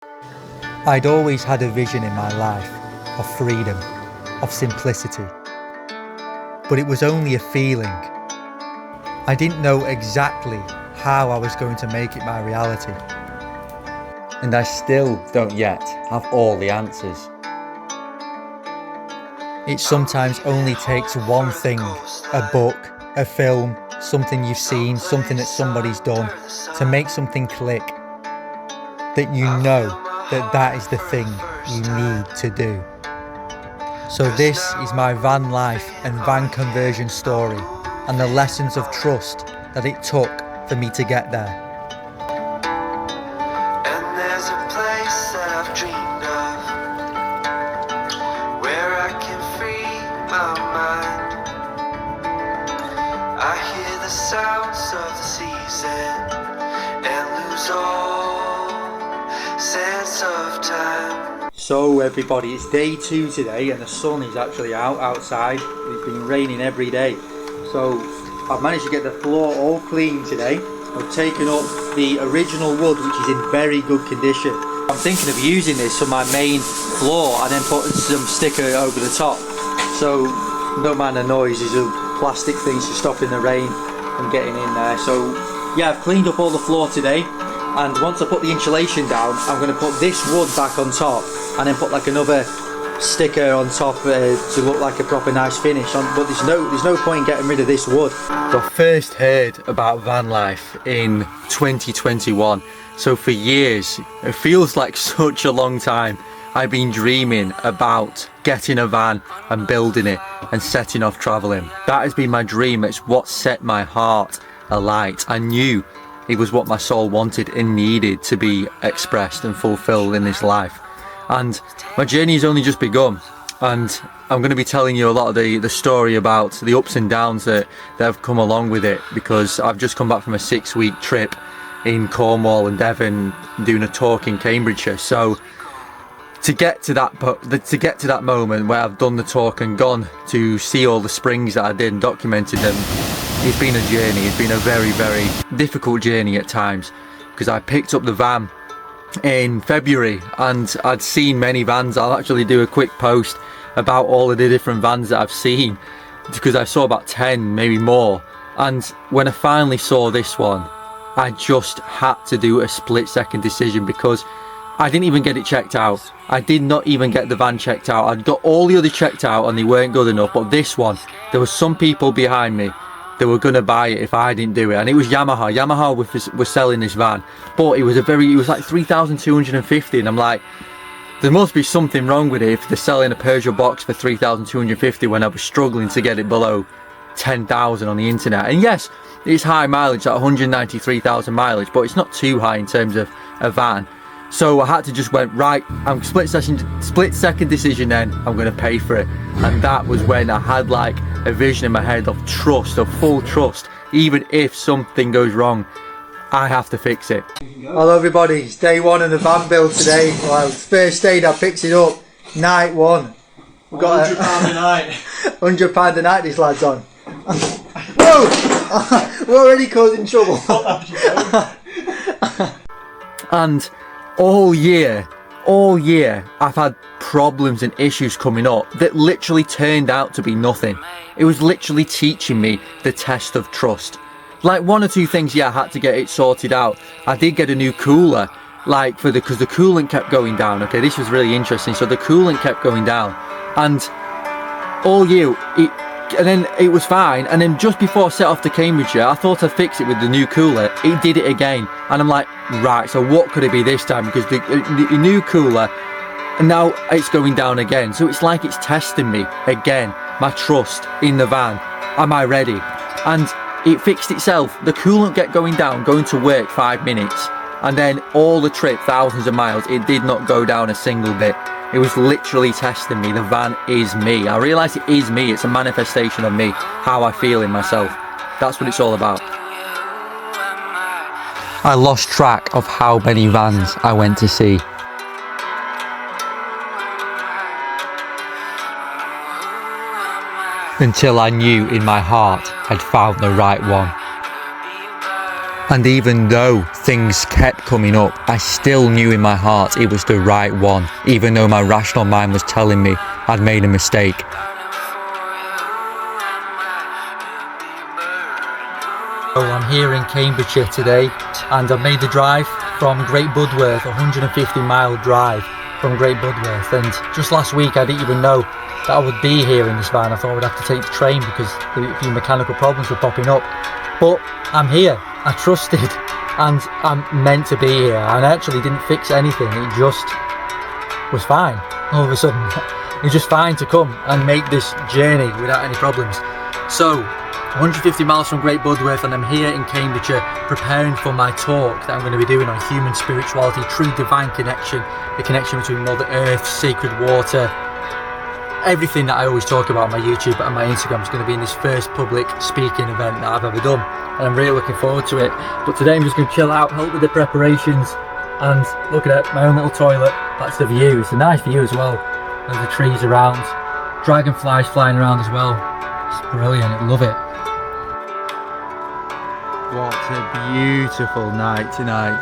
I'd always had a vision in my life of freedom, of simplicity. But it was only a feeling. I didn't know exactly how I was going to make it my reality. And I still don't yet have all the answers. It sometimes only takes one thing, a book, a film, something you've seen, something that somebody's done, to make something click, that you know that that is the thing you need to do. So this is my van life and van conversion story, and the lessons of trust that it took for me to get there. And there's a place that I've dreamed of, where I can free my mind. I hear the sounds of the season and lose all sense of time. So everybody, it's day 2 today and the sun is actually outside. It's been raining every day. So I've managed to get the floor all clean today. I've taken up the original wood, which is in very good condition. I'm thinking of using this on my main floor and then putting some sticker over the top. So don't mind the noise, these are plastic things to stopping the rain from getting in there. So yeah, I've cleaned up all the floor today. And once I put the insulation down, I'm going to put this wood back on top and then put like another sticker on top to look like a proper nice finish. But there's no point in getting rid of this wood. I first heard about van life in 2021. So for years, it feels like such a long time, I've been dreaming about getting a van and building it and setting off travelling. That has been my dream. It's what set my heart alight. I knew it was what my soul wanted and needed to be expressed and fulfilled in this life. And my journey has only just begun. And I'm going to be telling you a lot of the story about the ups and downs that have come along with it, because I've just come back from a 6-week trip in Cornwall and Devon doing a talk in Cambridgeshire. So to get to that moment where I've done the talk and gone to see all the springs that I did and documented them, it's been a journey. It's been a very, very difficult journey at times, because I picked up the van in February and I'd seen many vans. I'll actually do a quick post about all of the different vans that I've seen, because I saw about 10, maybe more. And when I finally saw this one, I just had to do a split-second decision, because I didn't even get it checked out. I did not even get the van checked out. I'd got all the others checked out and they weren't good enough, but this one, there were some people behind me, they were going to buy it if I didn't do it. And it was Yamaha. Yamaha was selling this van, but it was like 3,250, and I'm like, there must be something wrong with it if they're selling a Peugeot Boxer for 3,250 when I was struggling to get it below 10,000 on the internet. And yes, it's high mileage at 193,000 mileage, but it's not too high in terms of a van. So I had to just went, right, I'm split second decision then, I'm going to pay for it. And that was when I had like a vision in my head of trust, of full trust. Even if something goes wrong, I have to fix it. Hello everybody, it's day 1 of the van build today. Well, first aid, I picked it up, night 1. We've got £100 a night. £100 a night this lad's on. Whoa! We're already causing trouble. And all year, I've had problems and issues coming up that literally turned out to be nothing. It was literally teaching me the test of trust. Like 1 or 2 things, yeah, I had to get it sorted out. I did get a new cooler, like because the coolant kept going down. Okay, this was really interesting. So the coolant kept going down, and all year, and then it was fine. And then just before I set off to Cambridgeshire, I thought I'd fix it with the new cooler. It did it again, and I'm like, right, so what could it be this time? Because the new cooler, and now it's going down again. So it's like it's testing me again, my trust in the van. Am I ready? And it fixed itself. The coolant kept going down, going to work 5 minutes, and then all the trip, thousands of miles, it did not go down a single bit. It was literally testing me. The van is me. I realised it is me. It's a manifestation of me, how I feel in myself. That's what it's all about. I lost track of how many vans I went to see. Until I knew in my heart I'd found the right one. And even though things kept coming up, I still knew in my heart it was the right one, even though my rational mind was telling me I'd made a mistake. So I'm here in Cambridgeshire today, and I've made the drive from Great Budworth, a 150-mile drive from Great Budworth. And just last week I didn't even know that I would be here in this van. I thought I would have to take the train because a few mechanical problems were popping up. But I'm here, I trusted, and I'm meant to be here. And I actually didn't fix anything, it just was fine. All of a sudden, it's just fine to come and make this journey without any problems. So, 150 miles from Great Budworth, and I'm here in Cambridgeshire preparing for my talk that I'm going to be doing on human spirituality, true divine connection, the connection between Mother Earth, sacred water. Everything that I always talk about on my YouTube and my Instagram is going to be in this first public speaking event that I've ever done, and I'm really looking forward to it. But today I'm just going to chill out, help with the preparations, and look at it, my own little toilet. That's the view. It's a nice view as well. There's the trees around, dragonflies flying around as well. It's brilliant, I love it. What a beautiful night tonight.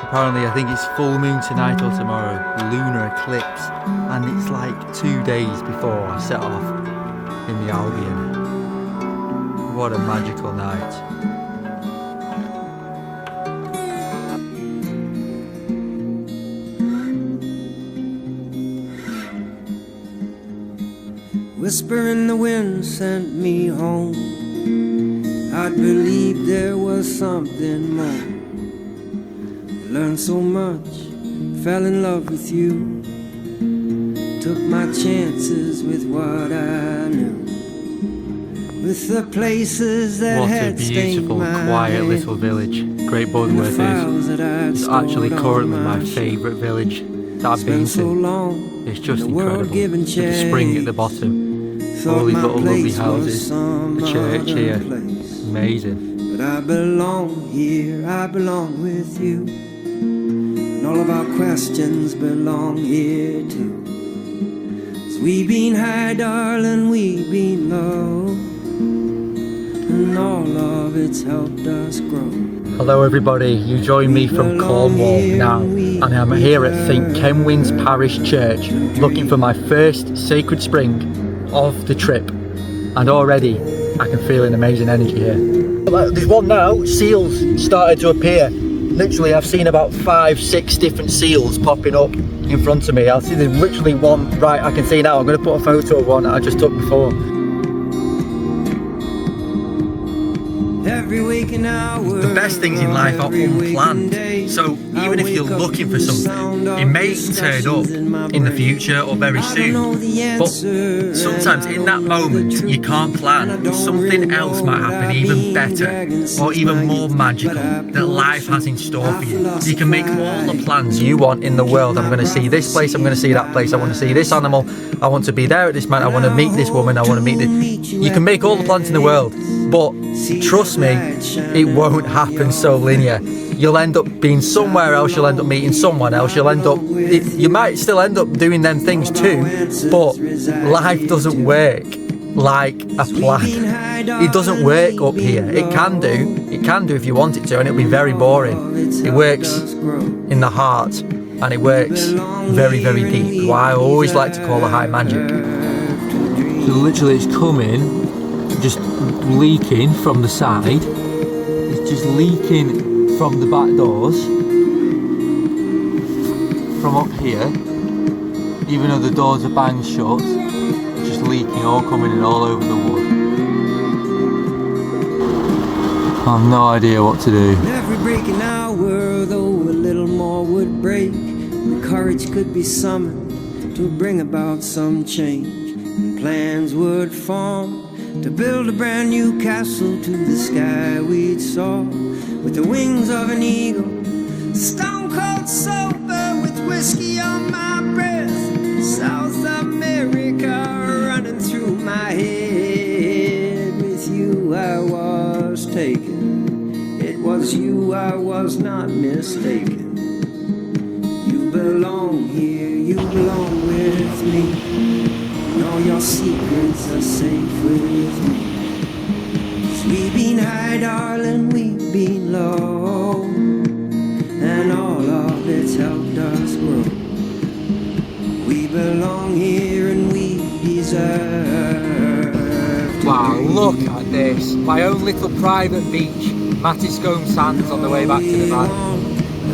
Apparently I think it's full moon tonight or tomorrow, lunar eclipse, and it's like 2 days before I set off in the Albion. What a magical night. Whisper in the wind sent me home. I'd believed there was something more. Learned so much, fell in love with you. Took my chances with what I knew. With the places that What a had beautiful, quiet little village Great Budworth is. It's actually currently my favourite village that I've been to. It's just incredible. With the spring at the bottom, all these little lovely houses, the church here, amazing. But I belong here, I belong with you. And all of our questions belong here too. 'Cause we been high, darling, we been low, and all of it's helped us grow. Hello everybody, you join me from Cornwall now, and I'm here at St Kenwyn's Parish Church looking for my first sacred spring of the trip, and already I can feel an amazing energy here. There's one now, seals started to appear. Literally I've seen about 5-6 different seals popping up in front of me. I'll see there's literally one, right, I can see now. I'm going to put a photo of one that I just took before. Every waking hour, the best things in life are unplanned, so even if you're looking for something, it may turn up in the future or very soon, but sometimes in that moment you can't plan. Something else might happen even better or even more magical that life has in store for you. You can make all the plans you want in the world. I'm going to see this place, I'm going to see that place, I want to see this animal, I want to be there at this man, I want to meet this woman, I want to meet this. You can make all the plans in the world, but trust me, it won't happen so linear. You'll end up being somewhere else, you'll end up meeting someone else, you'll end up, you might still end up doing them things too, but life doesn't work like a plan. It doesn't work up here. It can do if you want it to, and it'll be very boring. It works in the heart, and it works very, very deep. What I always like to call the high magic. So literally it's coming, just leaking from the side. It's just leaking from the back doors, from up here, even though the doors are banged shut. It's just leaking, all coming in all over the wood. I have no idea what to do. Every breaking hour, though a little more would break, the courage could be summoned to bring about some change, and plans would form to build a brand new castle to the sky we'd soar with the wings of an eagle, stone cold sober with whiskey on my breath, South America running through my head. With you I was taken, it was you I was not mistaken. You belong here, you belong with me, and all your secrets are safe with me. 'Cause we been high, darling, we been low, and all of it's helped us grow. We belong here and we deserve to Wow, breathe. look at this. My own little private beach, Mattiscombe Sands on the way back to the van.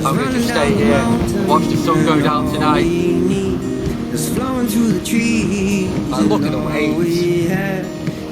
I'm going to just stay here, watch the sun go down tonight. It's flowing through the trees. Like, look at the waves.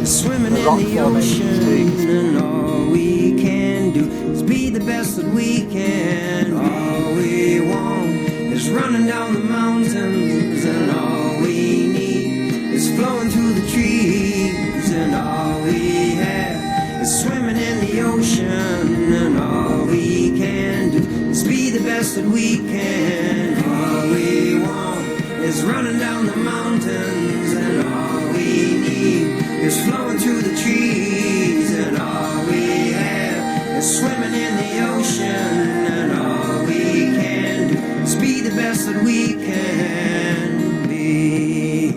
Swimming The in rock the formations ocean, too. and all we can do is be the best that we can. All we want is running down the mountains, and all we need is flowing through the trees, and all we have is swimming in the ocean, and all we can do is be the best that we can. All we want is running down the mountains, and all we need is flowing through the trees, and all we have is swimming in the ocean, and all we can do is be the best that we can be.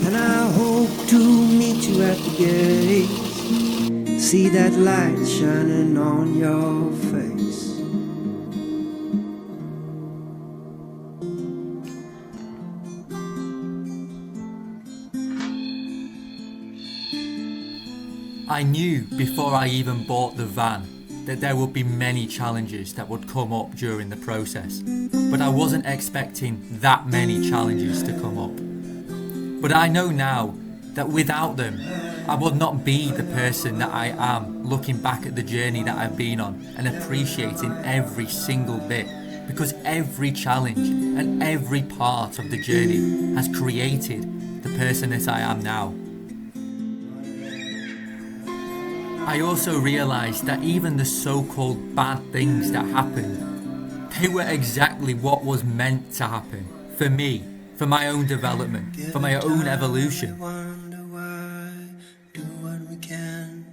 And I hope to meet you at the gates, see that light shining on your face. I knew before I even bought the van that there would be many challenges that would come up during the process, but I wasn't expecting that many challenges to come up. But I know now that without them, I would not be the person that I am, looking back at the journey that I've been on and appreciating every single bit, because every challenge and every part of the journey has created the person that I am now. I also realised that even the so-called bad things that happened, they were exactly what was meant to happen for me, for my own development, for my own evolution. Wonder why, do what we can,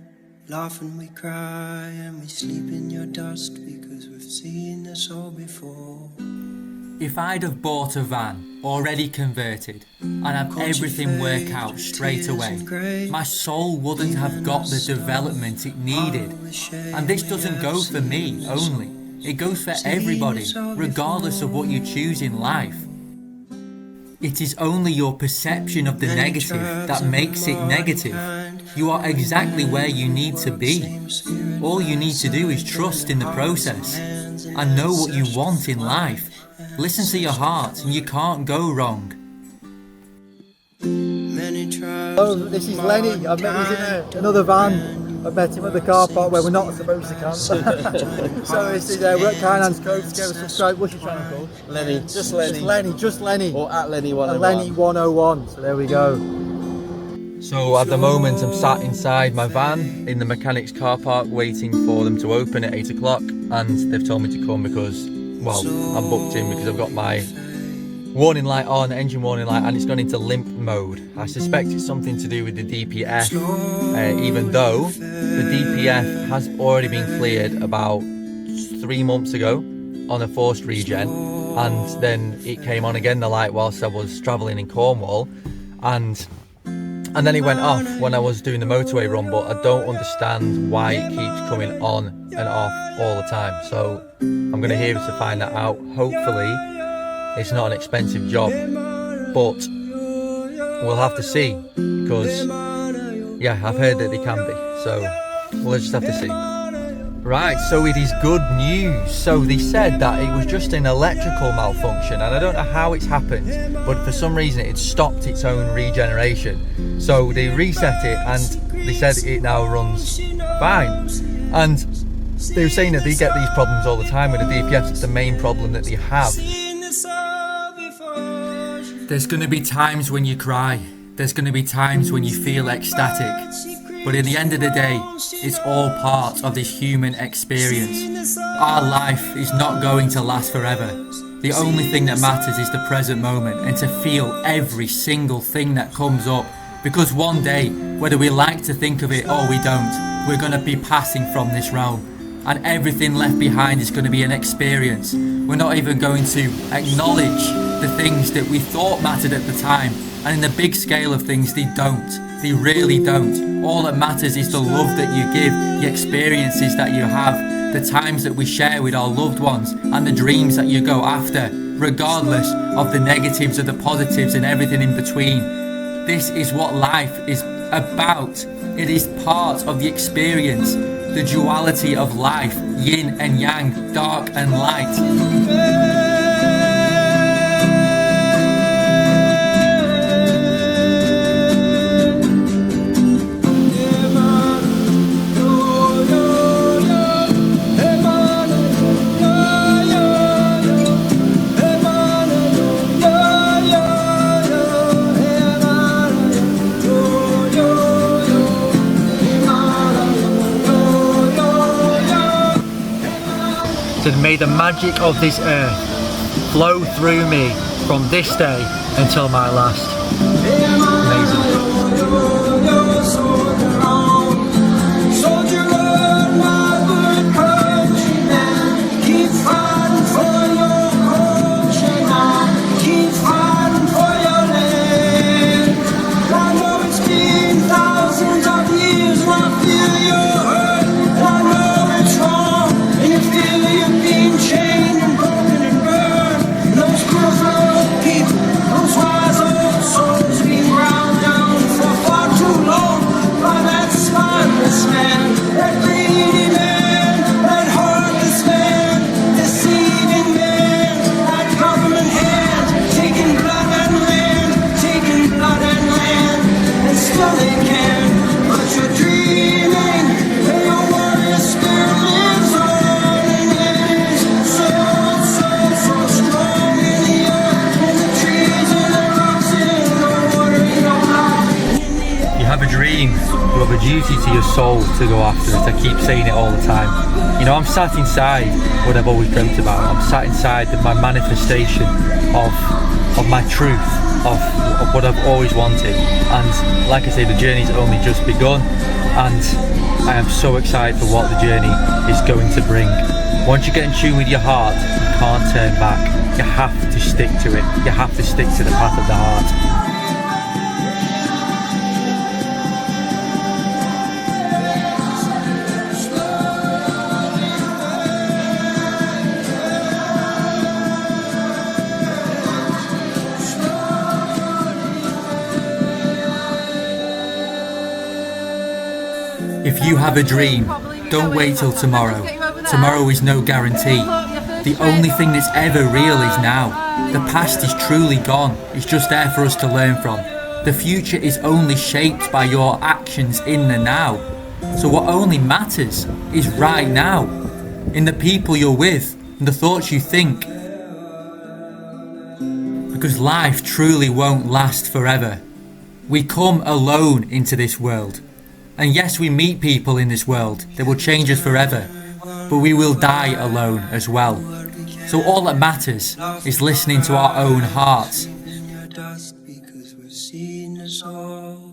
laugh and we cry and we sleep in your dust, because we've seen this all before. If I'd have bought a van, already converted, and have everything work out straight away, my soul wouldn't have got the development it needed. And this doesn't go for me only, it goes for everybody, regardless of what you choose in life. It is only your perception of the negative that makes it negative. You are exactly where you need to be. All you need to do is trust in the process and know what you want in life. Listen to your heart and you can't go wrong. Oh, this is Lenny. I met him in another van. I met him at the car park where we're not supposed to camp. So this is we're at Coves. Give us a subscribe. What's your channel called? Lenny, just Lenny. Just Lenny. Or at Lenny 101. Lenny 101. So there we go. So at the moment I'm sat inside my van in the mechanics car park waiting for them to open at 8 o'clock, and they've told me to come because, well, I'm booked in because I've got my warning light on, engine warning light, and it's gone into limp mode. I suspect it's something to do with the DPF, even though the DPF has already been cleared about 3 months ago on a forced regen, and then it came on again, the light, whilst I was travelling in Cornwall, and then it went off when I was doing the motorway run, but I don't understand why it keeps coming on and off all the time. So I'm going to hear to find that out. Hopefully it's not an expensive job, but we'll have to see, because yeah, I've heard that they can be, so we'll just have to see. Right, so it is good news. So they said that it was just an electrical malfunction, and I don't know how it's happened, but for some reason it stopped its own regeneration. So they reset it and they said it now runs fine. And they were saying that they get these problems all the time with the DPFs. It's the main problem that they have. There's going to be times when you cry. There's going to be times when you feel ecstatic. But at the end of the day, it's all part of this human experience. Our life is not going to last forever. The only thing that matters is the present moment, and to feel every single thing that comes up. Because one day, whether we like to think of it or we don't, we're going to be passing from this realm. and everything left behind is going to be an experience. We're not even going to acknowledge the things that we thought mattered at the time, and in the big scale of things, they don't. They really don't. All that matters is the love that you give, the experiences that you have, the times that we share with our loved ones, and the dreams that you go after, regardless of the negatives or the positives and everything in between. This is what life is about. It is part of the experience, the duality of life, yin and yang, dark and light. So may the magic of this earth flow through me from this day until my last. Amazing. You have a duty to your soul to go after it. I keep saying it all the time. You know, I'm sat inside what I've always dreamt about. I'm sat inside my manifestation of my truth, of what I've always wanted. And like I say, the journey's only just begun, and I am so excited for what the journey is going to bring. Once you get in tune with your heart, you can't turn back. You have to stick to it. You have to stick to the path of the heart. If you have a dream, don't wait till tomorrow. Tomorrow is no guarantee. The only thing that's ever real is now. The past is truly gone. It's just there for us to learn from. The future is only shaped by your actions in the now. So what only matters is right now, in the people you're with, and the thoughts you think. Because life truly won't last forever. We come alone into this world. And yes, we meet people in this world that will change us forever, but we will die alone as well. So all that matters is listening to our own hearts. Because we're seeing us all.